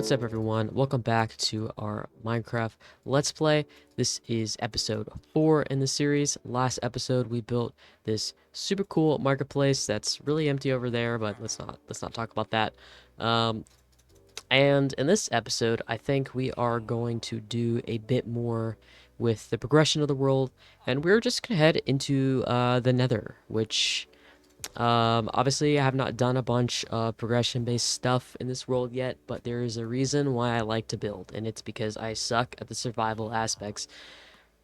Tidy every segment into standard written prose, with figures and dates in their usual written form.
What's up, everyone? Welcome back to our Minecraft Let's Play. This is episode 4 in the series. Last episode we built this super cool marketplace that's really empty over there, but let's not talk about that. And in this episode, I think we are going to do a bit more with the progression of the world, and we're just gonna head into the Nether, which obviously I have not done a bunch of progression-based stuff in this world yet, but there is a reason why I like to build, and it's because I suck at the survival aspects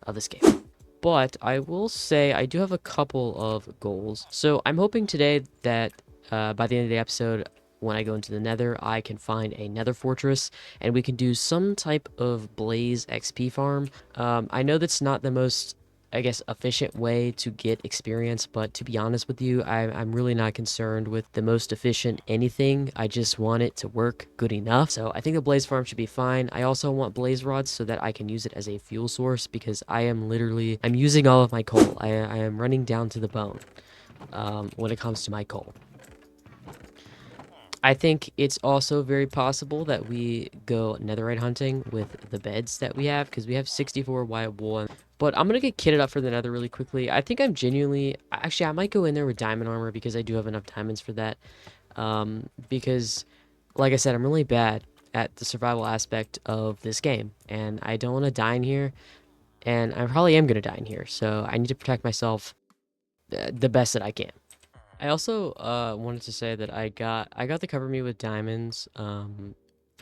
of this game. But I will say I do have a couple of goals. So I'm hoping today that by the end of the episode, when I go into the Nether, I can find a Nether fortress and we can do some type of Blaze XP farm. I know that's not the most, I guess, efficient way to get experience, but to be honest with you, I'm really not concerned with the most efficient anything. I just want it to work good enough. So I think the blaze farm should be fine. I also want blaze rods so that I can use it as a fuel source because I'm using all of my coal. I am running down to the bone when it comes to my coal. I think it's also very possible that we go netherite hunting with the beds that we have because we have 64 white wool. But I'm going to get kitted up for the nether really quickly. I think I'm genuinely... Actually, I might go in there with diamond armor because I do have enough diamonds for that. Because, like I said, I'm really bad at the survival aspect of this game. And I don't want to die in here. And I probably am going to die in here. So I need to protect myself the best that I can. I also wanted to say that I got the cover me with diamonds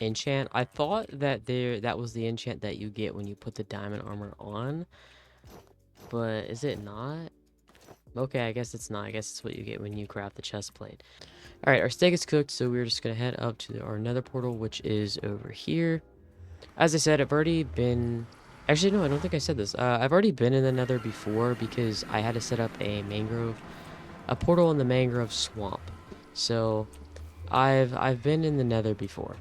enchant. I thought that that was the enchant that you get when you put the diamond armor on, but is it not? Okay, I guess it's not. I guess it's what you get when you craft the chest plate. All right, our steak is cooked, so we're just gonna head up to our nether portal, which is over here. As I said, I've already been... Actually, no, I don't think I said this. I've already been in the nether before because I had to set up a portal in the mangrove swamp. So I've been in the nether before,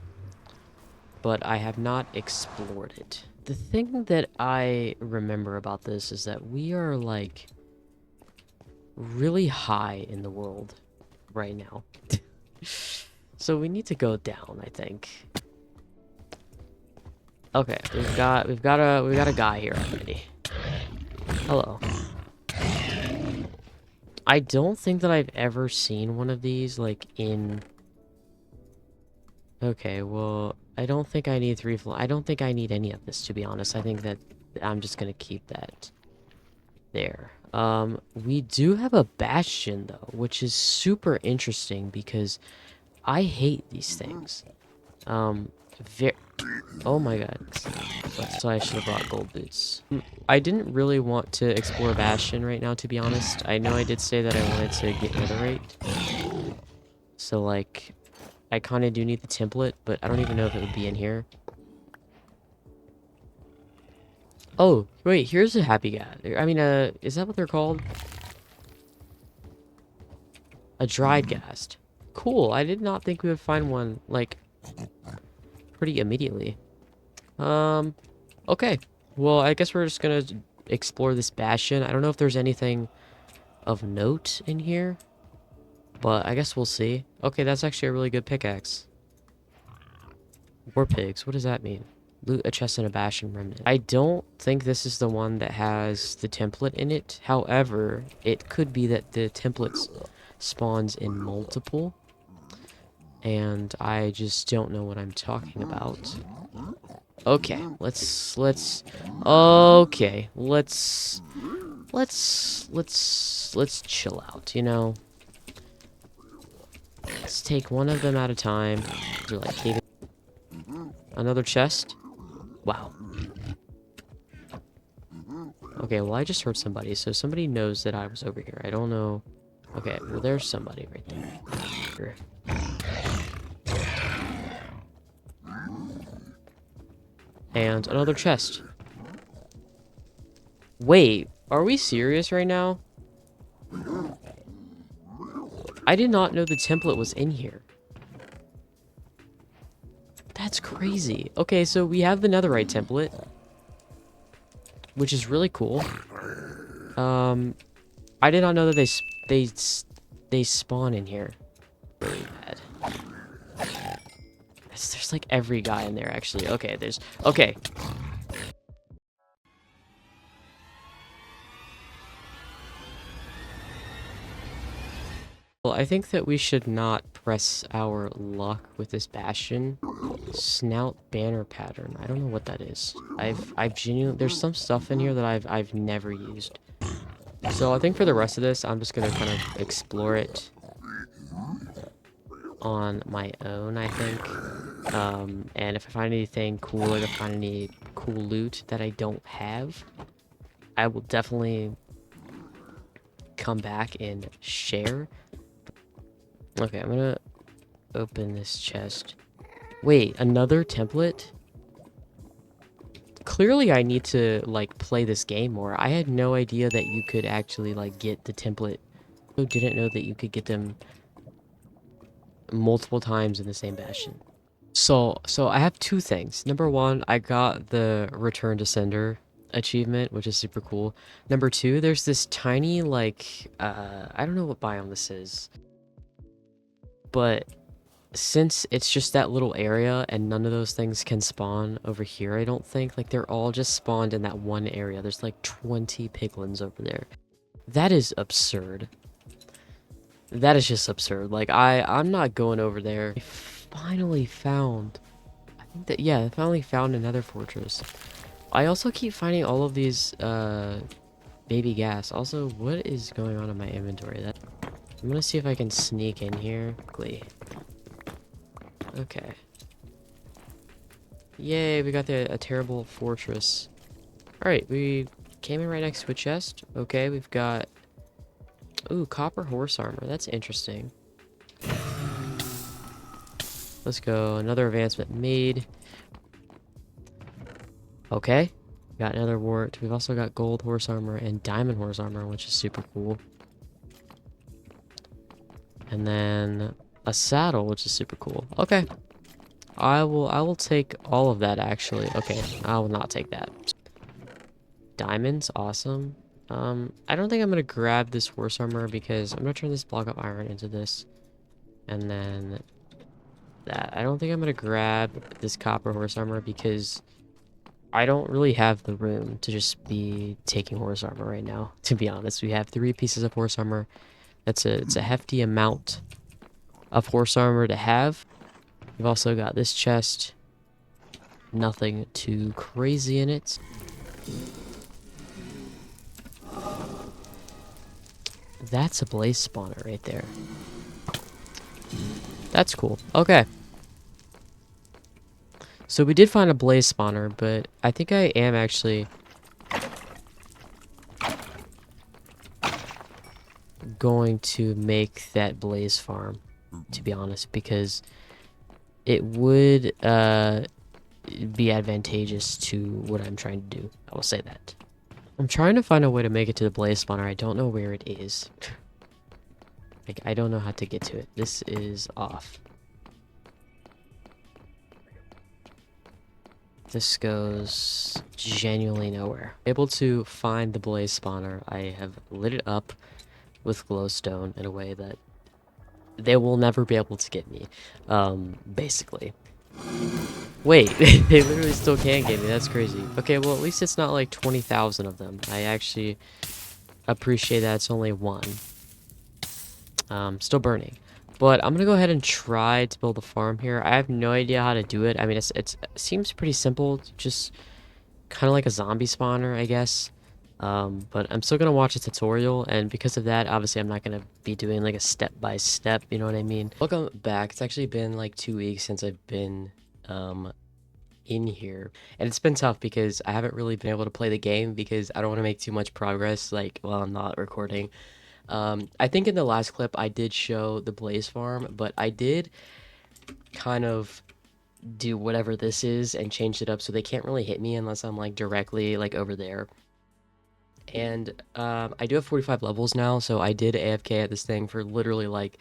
but I have not explored it. The thing that I remember about this is that we are like really high in the world right now. So we need to go down, I think. Okay, we've got a guy here already. Hello. I don't think that I've ever seen one of these, like, in... Okay, well, I don't think I need I don't think I need any of this, to be honest. I think that I'm just gonna keep that there. We do have a bastion, though, which is super interesting because I hate these things. Oh my god. So I should have brought gold boots. I didn't really want to explore Bastion right now, to be honest. I know I did say that I wanted to get netherite. So, like, I kind of do need the template, but I don't even know if it would be in here. Oh, wait, here's a happy guy. I mean, is that what they're called? A dried ghast. Cool, I did not think we would find one, like, pretty immediately. Okay. Well, I guess we're just gonna explore this bastion. I don't know if there's anything of note in here, but I guess we'll see. Okay, that's actually a really good pickaxe. War pigs, what does that mean? Loot a chest and a bastion remnant. I don't think this is the one that has the template in it. However, it could be that the template spawns in multiple, and I just don't know what I'm talking about. Okay, let's chill out, you know. Let's take one of them at a time. Do like caving. Another chest. Wow. Okay, well, I just heard somebody, so somebody knows that I was over here. I don't know. Okay, well, there's somebody right there. And another chest. Wait, are we serious right now? I did not know the template was in here. That's crazy. Okay, so we have the netherite template, which is really cool. I did not know that they spawn in here. Really bad. That's There's like every guy in there actually. Okay, okay. Well, I think that we should not press our luck with this bastion. Snout banner pattern. I don't know what that is. I've genuinely, there's some stuff in here that I've never used. So I think for the rest of this, I'm just gonna kind of explore it on my own, I think. And if I find anything cool, like if I find any cool loot that I don't have, I will definitely come back and share. Okay, I'm gonna open this chest. Wait, another template? Clearly I need to, like, play this game more. I had no idea that you could actually, like, get the template. I didn't know that you could get them multiple times in the same bastion. So I have two things. Number one, I got the Return to Sender achievement, which is super cool. Number two, there's this tiny, like, I don't know what biome this is, but since it's just that little area and none of those things can spawn over here, I don't think, like, they're all just spawned in that one area. There's like 20 piglins over there. That is absurd. That is just absurd. Like, I'm not going over there. I finally found, I think that, yeah, I finally found another fortress. I also keep finding all of these baby gas. Also, what is going on in my inventory? That I'm gonna see if I can sneak in here quickly. Okay. Yay, we got a terrible fortress. Alright, we came in right next to a chest. Okay, we've got... Ooh, copper horse armor. That's interesting. Let's go. Another advancement made. Okay. Got another wart. We've also got gold horse armor and diamond horse armor, which is super cool. And then a saddle, which is super cool. Okay. I will take all of that, actually. Okay, I will not take that. Diamonds, awesome. I don't think I'm gonna grab this horse armor because I'm gonna turn this block of iron into this. And then that. I don't think I'm gonna grab this copper horse armor because I don't really have the room to just be taking horse armor right now, to be honest. We have 3 pieces of horse armor. It's a hefty amount of horse armor to have. We've also got this chest. Nothing too crazy in it. That's a blaze spawner right there. That's cool. Okay. So we did find a blaze spawner, but I think I am actually going to make that blaze farm, to be honest, because it would be advantageous to what I'm trying to do. I will say that. I'm trying to find a way to make it to the blaze spawner. I don't know where it is. Like, I don't know how to get to it. This is off. This goes genuinely nowhere. Able to find the blaze spawner. I have lit it up with glowstone in a way that they will never be able to get me. Basically. Wait, they literally still can get me. That's crazy. Okay, well, at least it's not like 20,000 of them. I actually appreciate that it's only one. Still burning. But I'm gonna go ahead and try to build a farm here. I have no idea how to do it. I mean, it seems pretty simple. Just kind of like a zombie spawner, I guess. But I'm still gonna watch a tutorial, and because of that, obviously I'm not gonna be doing like a step-by-step, you know what I mean? Welcome back. It's actually been like 2 weeks since I've been in here, and it's been tough because I haven't really been able to play the game because I don't want to make too much progress like while I'm not recording. I think in the last clip I did show the blaze farm, but I did kind of do whatever this is and changed it up so they can't really hit me unless I'm like directly like over there. And I do have 45 levels now, so I did AFK at this thing for literally like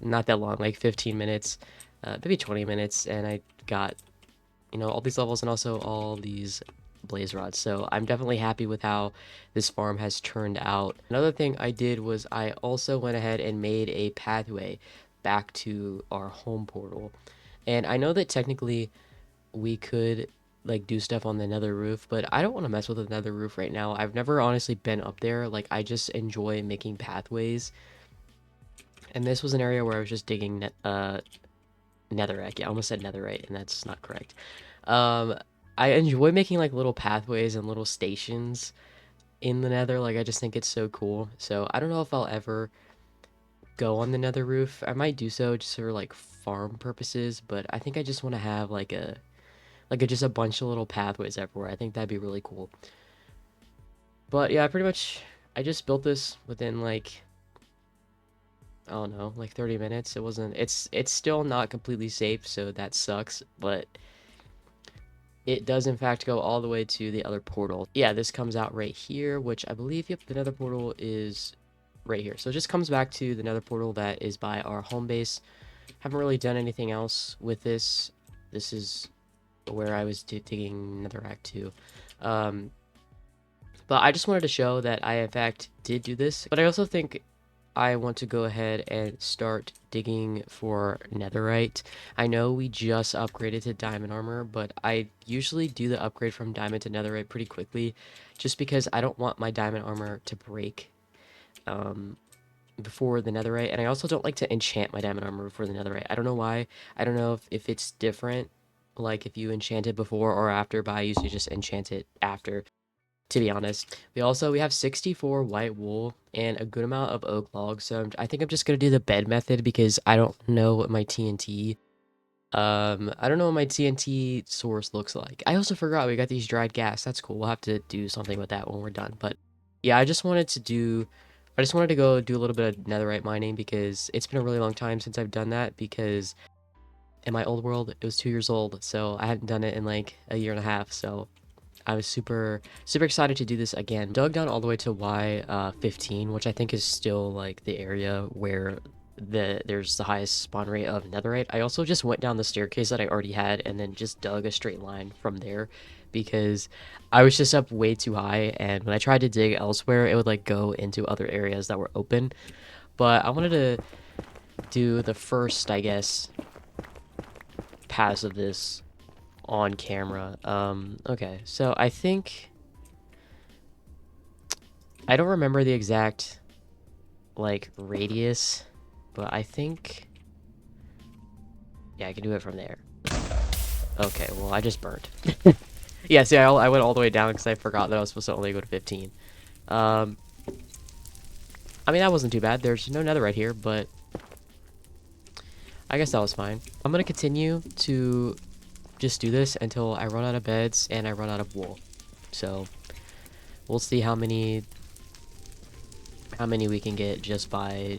not that long, like 15 minutes, maybe 20 minutes, and I got, you know, all these levels and also all these blaze rods. So I'm definitely happy with how this farm has turned out. Another thing I did was I also went ahead and made a pathway back to our home portal. And I know that technically we could like do stuff on the nether roof, but I don't want to mess with the nether roof right now. I've never honestly been up there. Like I just enjoy making pathways. And this was an area where I was just digging netherrack. Yeah, I almost said netherite, and that's not correct. Um, I enjoy making like little pathways and little stations in the nether. Like I just think it's so cool. So I don't know if I'll ever go on the nether roof. I might do so just for like farm purposes, but I think I just want to have just a bunch of little pathways everywhere. I think that'd be really cool. But yeah, pretty much I just built this within like I don't know, like 30 minutes. It's still not completely safe, so that sucks, but it does in fact go all the way to the other portal. Yeah, this comes out right here, which I believe, yep, the nether portal is right here. So it just comes back to the nether portal that is by our home base. Haven't really done anything else with this. This is where I was digging netherrack too. Um, but I just wanted to show that I in fact did do this. But I also think I want to go ahead and start digging for netherite. I know we just upgraded to diamond armor, but I usually do the upgrade from diamond to netherite pretty quickly just because I don't want my diamond armor to break before the netherite, and I also don't like to enchant my diamond armor before the netherite. I don't know why. I don't know if it's different, like if you enchant it before or after, but I usually just enchant it after, to be honest. We have 64 white wool and a good amount of oak logs, so I think I'm just gonna do the bed method because I don't know what my I don't know what my TNT source looks like. I also forgot we got these dried gas. That's cool. We'll have to do something with that when we're done. But yeah, I just wanted to go do a little bit of netherite mining because it's been a really long time since I've done that because in my old world, it was 2 years old. So I hadn't done it in like a year and a half. So I was super excited to do this again. Dug down all the way to Y15, which I think is still like the area where there's the highest spawn rate of netherite. I also just went down the staircase that I already had and then just dug a straight line from there because I was just up way too high, and when I tried to dig elsewhere it would like go into other areas that were open. But I wanted to do the first, I guess, pass of this on camera. Okay, so I don't remember the exact like radius, but I think yeah, I can do it from there. Okay, well I just burned. Yeah, see, I went all the way down because I forgot that I was supposed to only go to 15. Um, I mean that wasn't too bad. There's no netherite here, but I guess that was fine. I'm gonna continue to just do this until I run out of beds and I run out of wool. So we'll see how many we can get just by,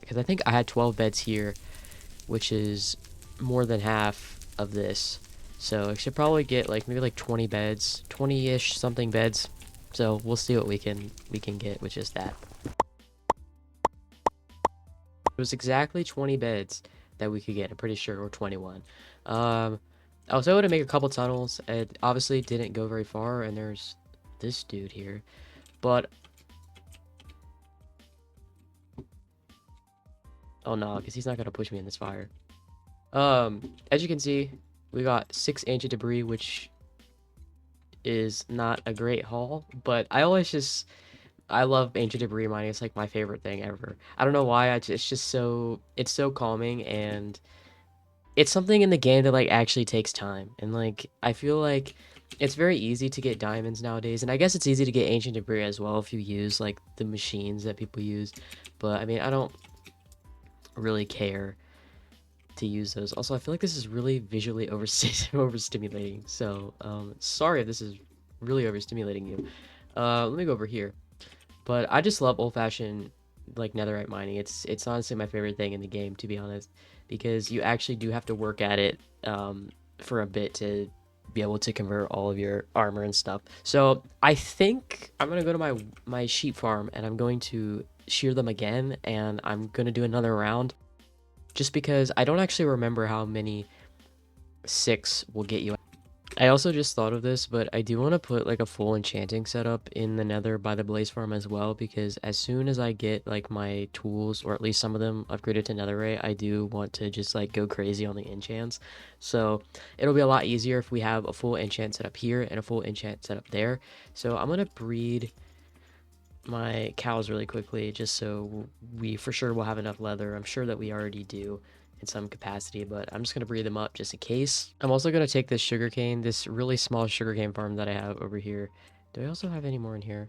because I think I had 12 beds here, which is more than half of this. So I should probably get like maybe like 20 beds, 20-ish something beds. So we'll see what we can get with just that. It was exactly 20 beds that we could get, I'm pretty sure, or 21. I was able to make a couple tunnels. It obviously didn't go very far, and there's this dude here. But oh no, because he's not gonna push me in this fire. As you can see, we got 6 ancient debris, which is not a great haul, but I love ancient debris mining. It's like my favorite thing ever. I don't know why. It's just it's so calming, and it's something in the game that like actually takes time. And like I feel like it's very easy to get diamonds nowadays, and I guess it's easy to get ancient debris as well if you use like the machines that people use. But I mean, I don't really care to use those. Also, I feel like this is really visually overstimulating. So, sorry if this is really overstimulating you. Let me go over here. But I just love old-fashioned like netherite mining. It's honestly my favorite thing in the game, to be honest, because you actually do have to work at it for a bit to be able to convert all of your armor and stuff. So I think I'm gonna go to my sheep farm and I'm going to shear them again, and I'm gonna do another round. Just because I don't actually remember how many 6 will get you. I also just thought of this, but I do want to put like a full enchanting setup in the nether by the blaze farm as well, because as soon as I get like my tools, or at least some of them upgraded to netherite, I do want to just like go crazy on the enchants. So it'll be a lot easier if we have a full enchant setup here and a full enchant setup there. So I'm gonna breed my cows really quickly just so we for sure will have enough leather. I'm sure that we already do in some capacity, but I'm just going to breed them up just in case. I'm also going to take this sugarcane, this really small sugarcane farm that I have over here. Do I also have any more in here?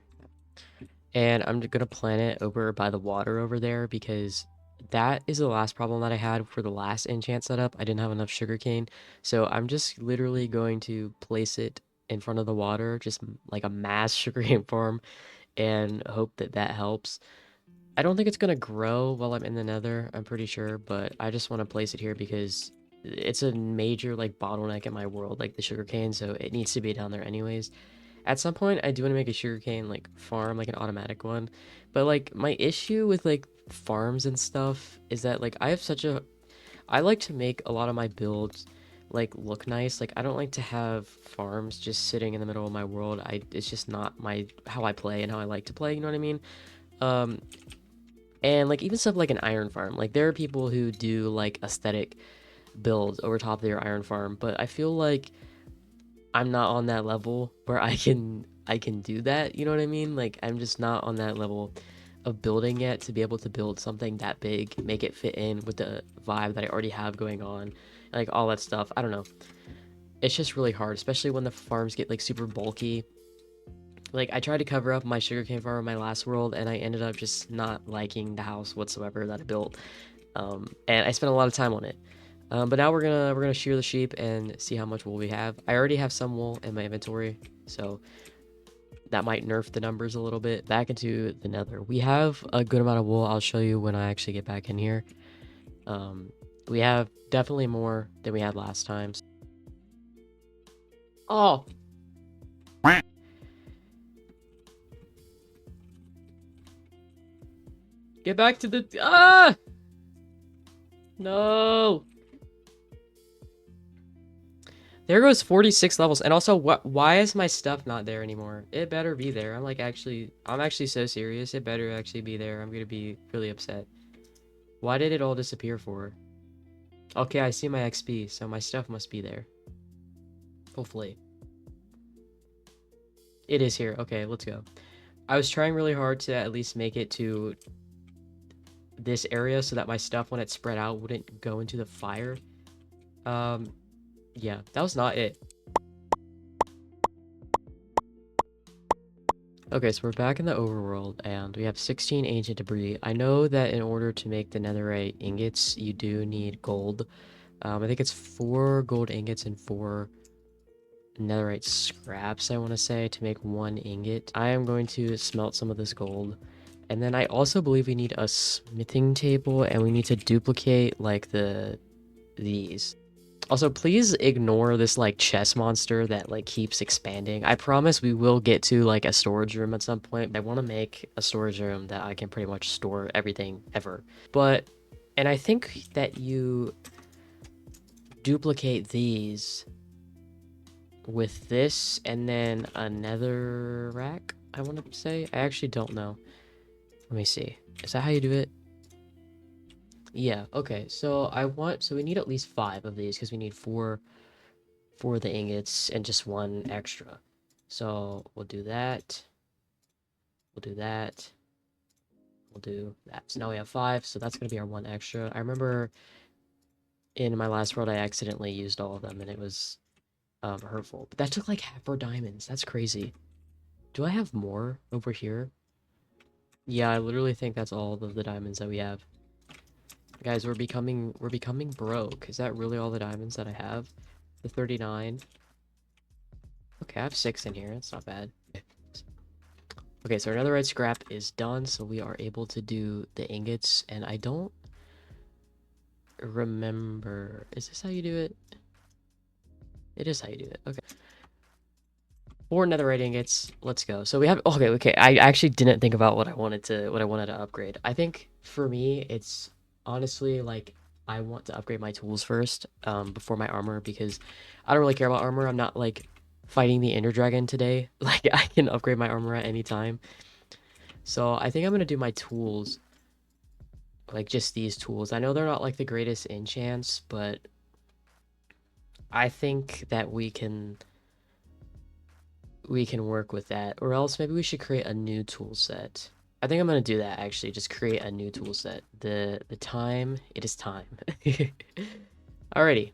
And I'm going to plant it over by the water over there because that is the last problem that I had for the last enchant setup. I didn't have enough sugarcane. So I'm just literally going to place it in front of the water, just like a mass sugarcane farm, and hope that that helps. I don't think it's gonna grow while I'm in the nether, I'm pretty sure, but I just want to place it here because it's a major like bottleneck in my world, like the sugarcane, so it needs to be down there anyways. At some point, I do want to make a sugarcane like farm, like an automatic one, but like my issue with like farms and stuff is that like I like to make a lot of my builds like look nice. Like I don't like to have farms just sitting in the middle of my world. It's just not my how I play and how I like to play, you know what I mean? Um and like even stuff like an iron farm. Like there are people who do like aesthetic builds over top of their iron farm, but I feel like I'm not on that level where I can do that, you know what I mean? Like I'm just not on that level of building yet to be able to build something that big, make it fit in with the vibe that I already have going on, like all that stuff. I don't know. It's just really hard, especially when the farms get like super bulky. Like I tried to cover up my sugarcane farm in my last world, and I ended up just not liking the house whatsoever that I built. And I spent a lot of time on it. But now we're gonna shear the sheep and see how much wool we have. I already have some wool in my inventory, so that might nerf the numbers a little bit. Back into the nether. We have a good amount of wool. I'll show you when I actually get back in here. Um, we have definitely more than we had last time. Oh, get back to the no. There goes 46 levels. And also, why is my stuff not there anymore? It better be there. I'm actually so serious. It better actually be there. I'm gonna be really upset. Why did it all disappear for? Okay, I see my XP, so my stuff must be there. Hopefully. It is here. Okay, let's go. I was trying really hard to at least make it to this area so that my stuff, when it spread out, wouldn't go into the fire. Um, yeah, that was not it. Okay, so we're back in the overworld, and we have 16 ancient debris. I know that in order to make the netherite ingots, you do need gold. I think it's 4 gold ingots and 4 netherite scraps, I want to say, to make 1 ingot. I am going to smelt some of this gold. And then I also believe we need a smithing table, and we need to duplicate, like, these. Also, please ignore this, like, chest monster that, like, keeps expanding. I promise we will get to, like, a storage room at some point. I want to make a storage room that I can pretty much store everything ever. And I think that you duplicate these with this and then another rack, I want to say. I actually don't know. Let me see. Is that how you do it? Yeah, okay. So we need at least 5 of these because we need 4 for the ingots and just 1 extra. So we'll do that. We'll do that. We'll do that. So now we have 5, so that's going to be our 1 extra. I remember in my last world I accidentally used all of them and it was hurtful. But that took like half our diamonds. That's crazy. Do I have more over here? Yeah, I literally think that's all of the diamonds that we have. Guys, we're becoming broke. Is that really all the diamonds that I have? The 39. Okay, I have 6 in here. It's not bad. Okay, so our netherite scrap is done, so we are able to do the ingots, and I don't remember. Is this how you do it? It is how you do it. Okay. 4 netherite ingots. Let's go. So we have okay. I actually didn't think about what I wanted to upgrade. I think for me it's honestly like I want to upgrade my tools first, before my armor, because I don't really care about armor. I'm not like fighting the Ender Dragon today. Like I can upgrade my armor at any time. So I think I'm gonna do my tools, like just these tools. I know they're not like the greatest enchants, but I think that we can work with that. Or else maybe we should create a new tool set. I think I'm gonna do that actually. Just create a new tool set. The time, it is time. Alrighty.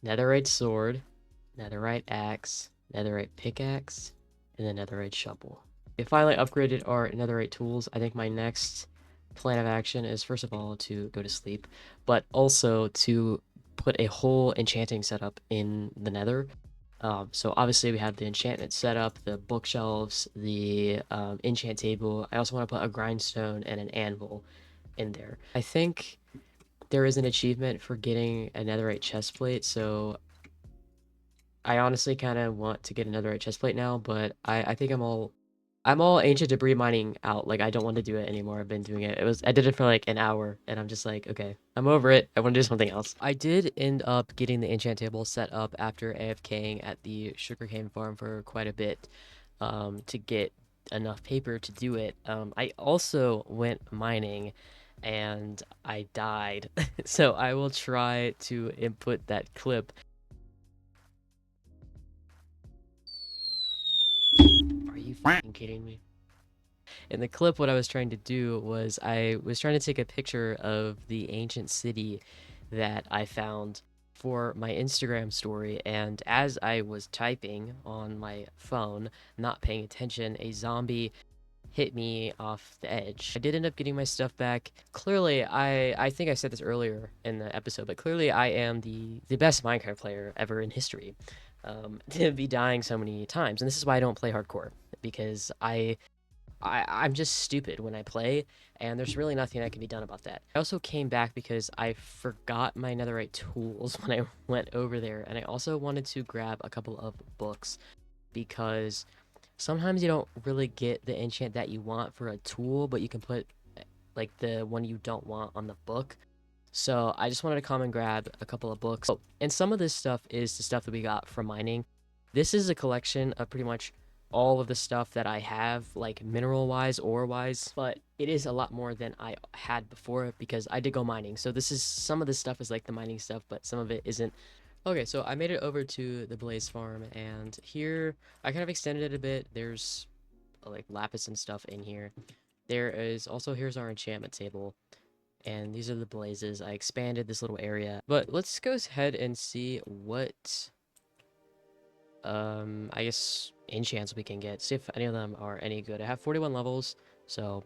Netherite sword, netherite axe, netherite pickaxe, and then netherite shovel. We finally upgraded our netherite tools. I think my next plan of action is first of all to go to sleep, but also to put a whole enchanting setup in the nether. So obviously we have the enchantment setup, the bookshelves, the enchant table. I also want to put a grindstone and an anvil in there. I think there is an achievement for getting a netherite chestplate, so I honestly kind of want to get another chest plate now, but I think I'm all ancient debris mining out. Like I don't want to do it anymore. I've been doing it. I did it for like an hour, and I'm just like, okay, I'm over it. I want to do something else. I did end up getting the enchant table set up after AFKing at the sugarcane farm for quite a bit, to get enough paper to do it. I also went mining, and I died, so I will try to input that clip. Are you fucking kidding me? In the clip, what I was trying to do was I was trying to take a picture of the ancient city that I found for my Instagram story, and as I was typing on my phone, not paying attention, a zombie hit me off the edge. I did end up getting my stuff back. Clearly, I think I said this earlier in the episode, but clearly I am the best Minecraft player ever in history. To be dying so many times, and this is why I don't play hardcore, because I'm just stupid when I play, and there's really nothing that can be done about that. I also came back because I forgot my netherite tools when I went over there, and I also wanted to grab a couple of books, because sometimes you don't really get the enchant that you want for a tool, but you can put like the one you don't want on the book. So I just wanted to come and grab a couple of books. Oh, and some of this stuff is the stuff that we got from mining. This is a collection of pretty much all of the stuff that I have, like mineral wise, ore wise, but it is a lot more than I had before because I did go mining. So this is some of this stuff is like the mining stuff, but some of it isn't. Okay, so I made it over to the Blaze farm, and here I kind of extended it a bit. There's like lapis and stuff in here. There is also, here's our enchantment table, and these are the blazes. I expanded this little area, but let's go ahead and see what I guess enchants we can get, see if any of them are any good. I have 41 levels, so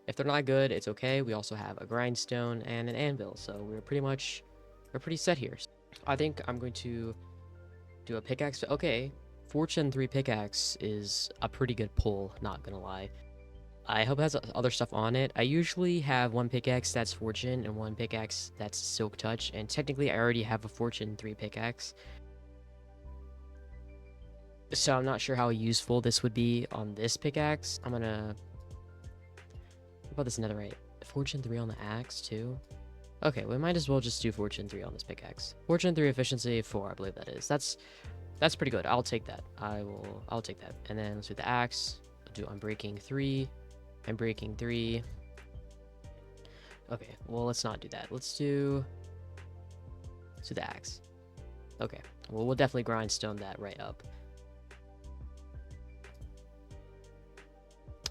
if they're not good, it's okay. We also have a grindstone and an anvil, so we're pretty set here. I think I'm going to do a pickaxe. Okay, fortune 3 pickaxe is a pretty good pull, not gonna lie. I hope it has other stuff on it. I usually have one pickaxe that's fortune and one pickaxe that's silk touch, and technically I already have a fortune 3 pickaxe. So I'm not sure how useful this would be on this pickaxe. What about this netherite? Fortune 3 on the axe too? Okay, we might as well just do fortune 3 on this pickaxe. Fortune 3 efficiency 4, I believe that is. That's pretty good. I'll take that. I'll take that. And then let's do the axe. I'll do unbreaking 3. Unbreaking 3. Okay, well let's not do that. Let's do the axe. Okay. Well, we'll definitely grindstone that right up.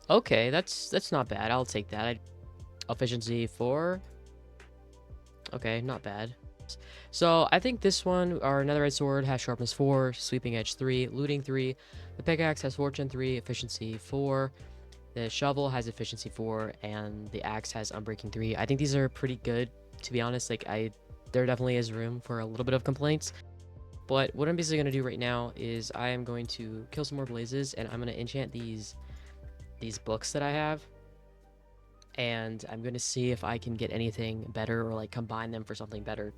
Okay, that's not bad. I'll take that. Efficiency 4. Okay, not bad. So I think this one, our netherite sword, has sharpness 4, sweeping edge 3, looting 3. The pickaxe has fortune 3, efficiency 4. The shovel has efficiency 4, and the axe has unbreaking 3. I think these are pretty good, to be honest. Like there definitely is room for a little bit of complaints. But what I'm basically going to do right now is I am going to kill some more blazes, and I'm going to enchant these books that I have. And I'm going to see if I can get anything better or like combine them for something better.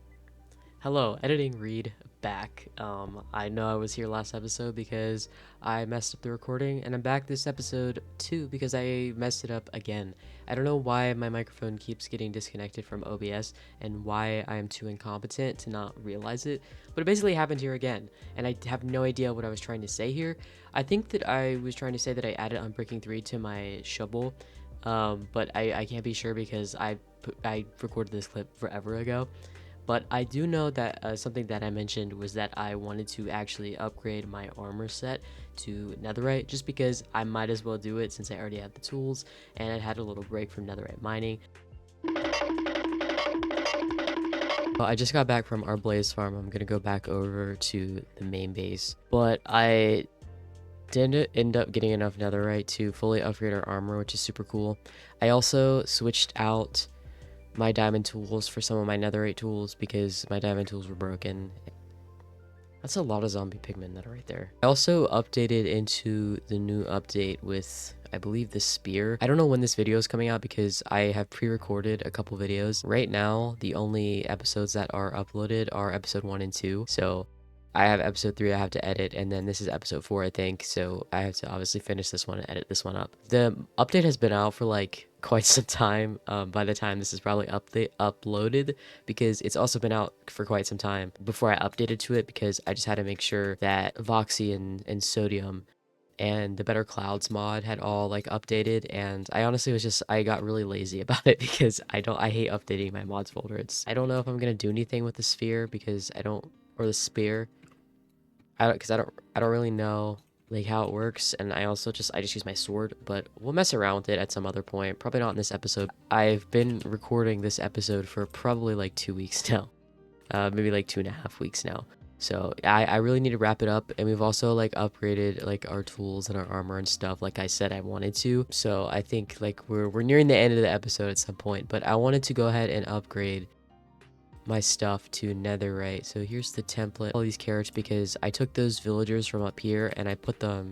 Hello, editing Reed back. I know I was here last episode because I messed up the recording, and I'm back this episode too because I messed it up again. I don't know why my microphone keeps getting disconnected from OBS and why I am too incompetent to not realize it, but it basically happened here again, and I have no idea what I was trying to say here. I think that I was trying to say that I added Unbreaking 3 to my shovel, but I can't be sure because I recorded this clip forever ago. But I do know that something that I mentioned was that I wanted to actually upgrade my armor set to netherite just because I might as well do it since I already have the tools and I had a little break from netherite mining. Well, I just got back from our blaze farm. I'm gonna go back over to the main base, but I didn't end up getting enough netherite to fully upgrade our armor, which is super cool. I also switched out my diamond tools for some of my netherite tools because my diamond tools were broken. That's a lot of zombie pigmen that are right there. I also updated into the new update with, I believe, the spear. I don't know when this video is coming out because I have pre-recorded a couple videos. Right now, the only episodes that are uploaded are episode 1 and 2. So I have episode 3 I have to edit, and then this is episode 4, I think. So I have to obviously finish this one and edit this one up. The update has been out for like quite some time by the time this is probably uploaded, because it's also been out for quite some time before I updated to it, because I just had to make sure that Voxy and Sodium and the Better Clouds mod had all like updated, and I honestly was just, I got really lazy about it because I hate updating my mods folder. I don't know if I'm gonna do anything with the sphere because or the spear. I don't really know like how it works, and I just use my sword, but we'll mess around with it at some other point, probably not in this episode. I've been recording this episode for probably like 2 weeks now, maybe like 2.5 weeks now, so I really need to wrap it up. And we've also like upgraded like our tools and our armor and stuff like I said I wanted to, so I think like we're nearing the end of the episode at some point, but I wanted to go ahead and upgrade my stuff to netherite. So here's the template, all these carrots, because I took those villagers from up here and I put them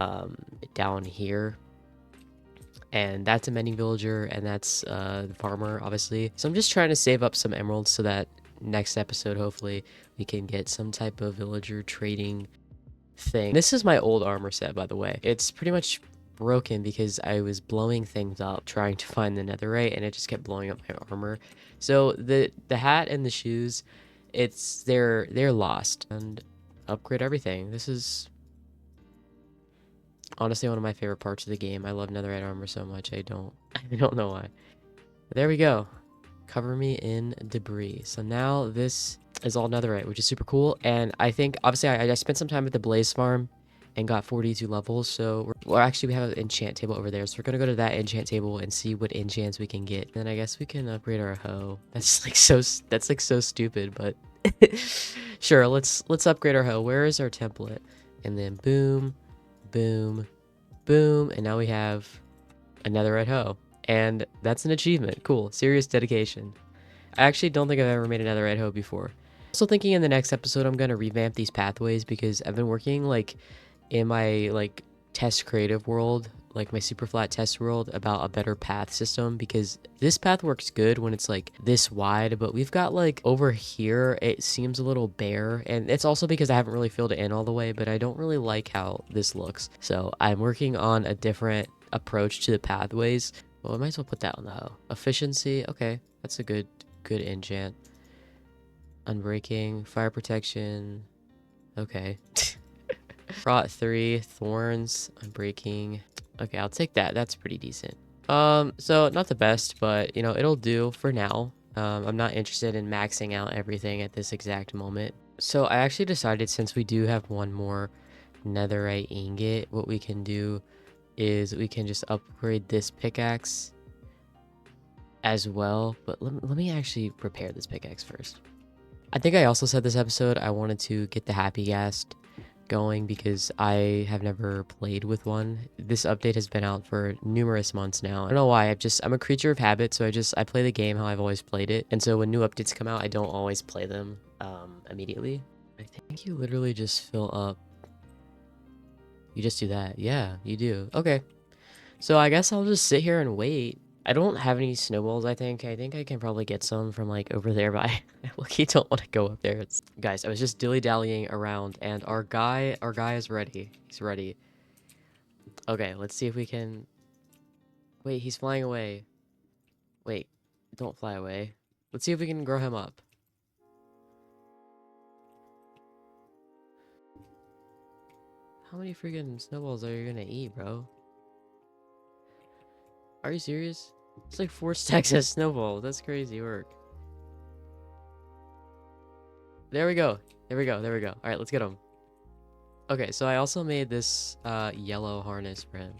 down here, and that's a mending villager, and that's the farmer, obviously. So I'm just trying to save up some emeralds so that next episode hopefully we can get some type of villager trading thing. This is my old armor set, by the way. It's pretty much broken because I was blowing things up trying to find the netherite, and it just kept blowing up my armor. So the hat and the shoes, they're lost. And upgrade everything. This is honestly one of my favorite parts of the game. I love netherite armor so much. I don't know why. But there we go. Cover me in debris. So now this is all netherite, which is super cool. And I think obviously I spent some time at the blaze farm and got 42 levels. So actually we have an enchant table over there, so we're gonna go to that enchant table and see what enchants we can get. Then I guess we can upgrade our hoe. That's like so stupid, but sure, let's upgrade our hoe. Where is our template? And then boom, boom, boom, and now we have a netherite hoe, and that's an achievement. Cool. Serious dedication. I actually don't think I've ever made a netherite hoe before. Also thinking in the next episode I'm gonna revamp these pathways because I've been working like in my like test creative world, like my super flat test world, about a better path system, because this path works good when it's like this wide, but we've got like over here it seems a little bare, and it's also because I haven't really filled it in all the way, but I don't really like how this looks, so I'm working on a different approach to the pathways. Well, I might as well put that on the hoe. Efficiency, okay, that's a good enchant. Unbreaking, fire protection, okay. Rot 3, thorns, unbreaking. Okay, I'll take that. That's pretty decent. So not the best, but you know, it'll do for now. I'm not interested in maxing out everything at this exact moment. So I actually decided, since we do have one more netherite ingot, what we can do is we can just upgrade this pickaxe as well. But let me actually prepare this pickaxe first. I think I also said this episode I wanted to get the happy ghast going because I have never played with one. This update has been out for numerous months now. I don't know why. I'm a creature of habit, so I play the game how I've always played it. And so when new updates come out, I don't always play them immediately. I think you literally just fill up. You just do that. Yeah, you do. Okay. So I guess I'll just sit here and wait I don't have any snowballs, I think. I think I can probably get some from, like, over there, but I lucky don't want to go up there. Guys, I was just dilly-dallying around, and our guy is ready. He's ready. Okay, let's see if we can... Wait, he's flying away. Wait, don't fly away. Let's see if we can grow him up. How many freaking snowballs are you gonna eat, bro? Are you serious? It's like 4 stacks of snowballs. That's crazy work. There we go. There we go. There we go. All right, let's get him. Okay, so I also made this yellow harness for him.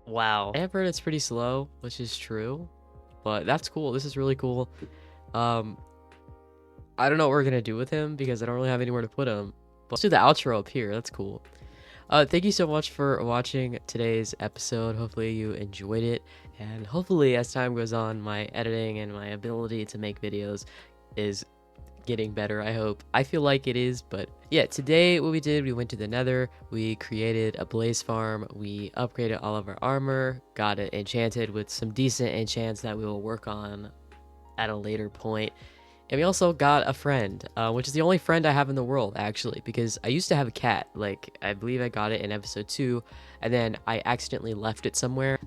Wow. I have heard it's pretty slow, which is true, but that's cool. This is really cool. Um, I don't know what we're gonna do with him because I don't really have anywhere to put him. But let's do the outro up here. That's cool. Thank you so much for watching today's episode. Hopefully you enjoyed it, and hopefully as time goes on, my editing and my ability to make videos is getting better. I hope. I feel like it is, but yeah, today what we did, we went to the nether, we created a blaze farm, we upgraded all of our armor, got it enchanted with some decent enchants that we will work on at a later point. And we also got a friend, which is the only friend I have in the world, actually, because I used to have a cat. Like, I believe I got it in episode 2, and then I accidentally left it somewhere.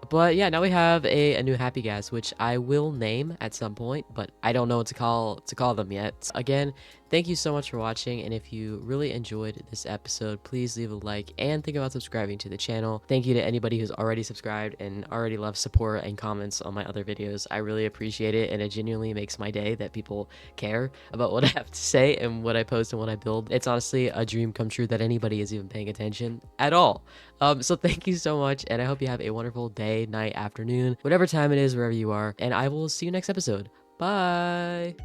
But yeah, now we have a new happy gas, which I will name at some point, but I don't know what to call them yet. Again, thank you so much for watching, and if you really enjoyed this episode, please leave a like and think about subscribing to the channel. Thank you to anybody who's already subscribed and already loves support and comments on my other videos. I really appreciate it, and it genuinely makes my day that people care about what I have to say and what I post and what I build. It's honestly a dream come true that anybody is even paying attention at all. So thank you so much, and I hope you have a wonderful day, night, afternoon, whatever time it is, wherever you are, and I will see you next episode. Bye!